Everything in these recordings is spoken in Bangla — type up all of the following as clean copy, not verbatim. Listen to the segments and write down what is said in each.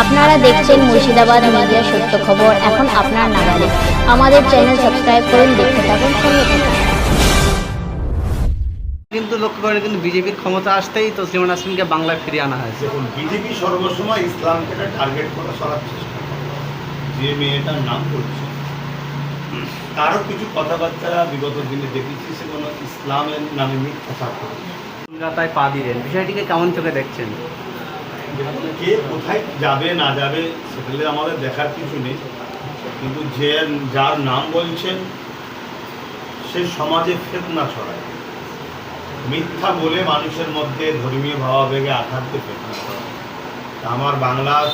আপনারা দেখছেন মুর্শিদাবাদ মিডিয়া সত্য খবর এখন আপনার নাগালে। আমাদের চ্যানেল সাবস্ক্রাইব করুন, দেখতে থাকুন, সঙ্গে থাকুন। কিন্তু লক্ষ্য করেন কিন্তু বিজেপির ক্ষমতা আসতেই তো শ্রীমান আসমিনকে বাংলায় ফিরিয়ে আনা হয়েছে। দেখুন, বিজেপি সর্বসময় ইসলামকে টার্গেট করে চলার চেষ্টা করে। যে মেয়েটার নাম করছে তারও কিছু কথাবার্তা বিগত দিনে দেখেছি, সে কোনো ইসলামের নামে মিথ্যা করে। কলকাতায় পা দিলেন, বিষয়টিকে কেমন চোখে দেখছেন? কে কোথায় যাবে না যাবে সেগুলো আমাদের দেখার কিছু নেই, কিন্তু যে যার নাম বলছেন সে সমাজে ফেতনা ছড়ায়, মিথ্যা বলে মানুষের মধ্যে ধর্মীয় ভাবাবেগে আঘাত দিয়ে ফেতনা ছড়ায়। আমার বাংলার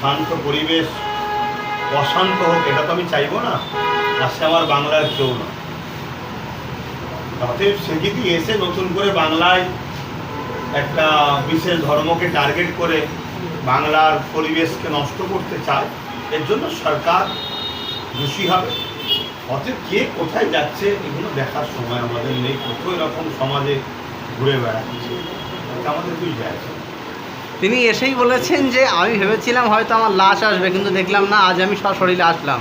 শান্ত পরিবেশ অশান্ত হোক এটা তো আমি চাইবো না, আর সে আমার বাংলার কেউ না। অতএব সে যদি এসে নতুন করে বাংলায় একটা বিশেষ ধর্মকে টার্গেট করে বাংলার পরিবেশকে নষ্ট করতে চায়, এর জন্য সরকার দোষী হবে। অতএব কে কোথায় যাচ্ছে এগুলো দেখার সময় আমাদের নেই, কত এরকম সমাজে ঘুরে বেড়াচ্ছে, আমাদের তুই যাচ্ছে। তিনি এসেই বলেছেন যে আমি ভেবেছিলাম হয়তো আমার লাশ আসবে, কিন্তু দেখলাম না, আজ আমি সশরীরে আসলাম।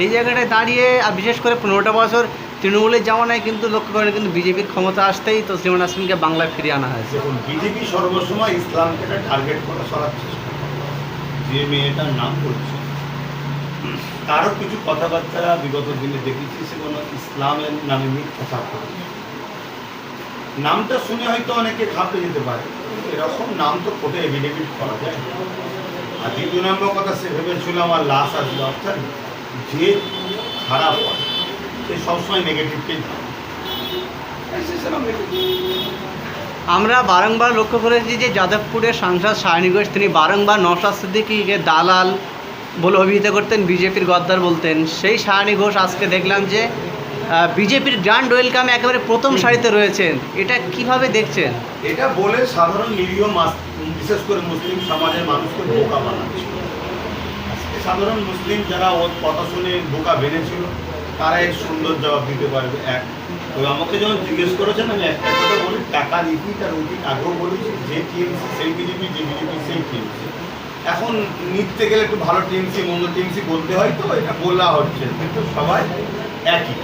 এই জায়গাটায় দাঁড়িয়ে বিশেষ করে 15টা বছর তৃণমূলের জামানায় কিন্তু লক্ষ্য করেন কিন্তু বিজেপির ক্ষমতা আসতেই তো শ্রীমান আসমিনকে বাংলায় ফিরিয়ে আনা হয়েছে। দেখুন, বিজেপি সর্বসময় ইসলামকে টার্গেট করে চলার চেষ্টা করে। যে মেয়েটার নাম করছে তারও কিছু কথাবার্তা বিগত দিনে দেখেছি, সে কোনো ইসলামের নামে মিথ্যা করে। নামটা শুনে হয়তো অনেকে ঘাবড়ে যেতে পারে, এরকম নাম তো কোটে এভিডেভিট করা যায়। আর দ্বিতীয় নম্বর কথা, সে ভেবেছিল আমার লাশ আসবে। অর্থাৎ যে খারাপ হয় সে সবসময় নেগেটিভকেই ধরে। আমরা বারংবার লক্ষ্য করেছি যে যাদবপুরের সাংসদ সায়নী ঘোষ তিনি বারংবার নওশাদ সিদ্দিকীকে দালাল বলে অভিহিত করতেন, বিজেপির গদ্দার বলতেন। সেই সায়নী ঘোষ আজকে দেখলাম যে বিজেপির গ্র্যান্ড ওয়েলকামে একেবারে প্রথম সারিতে রয়েছেন। এটা কিভাবে দেখছেন? এটা বলে সাধারণ নিরীহ বিশেষ করে মুসলিম সমাজের মানুষকে বোকা বানাচ্ছে। সাধারণ মুসলিম যারা ওর কথা শুনে বোকা বেড়েছিল তারা এর সুন্দর জবাব দিতে পারবে। এক তো আমাকে যখন জিজ্ঞেস করেছেন, আমি একটা কথা বলি, টাকা দিতি তার অধিক আগেও বলেছি, যে টিএমসি সেই বিজেপি, যে বিজেপি সেই টিএমসি। এখন নিতে গেলে একটু ভালো টিএমসি মন্দ টিএমসি বলতে হয়, তো এটা বলা হচ্ছে, কিন্তু সবাই একই।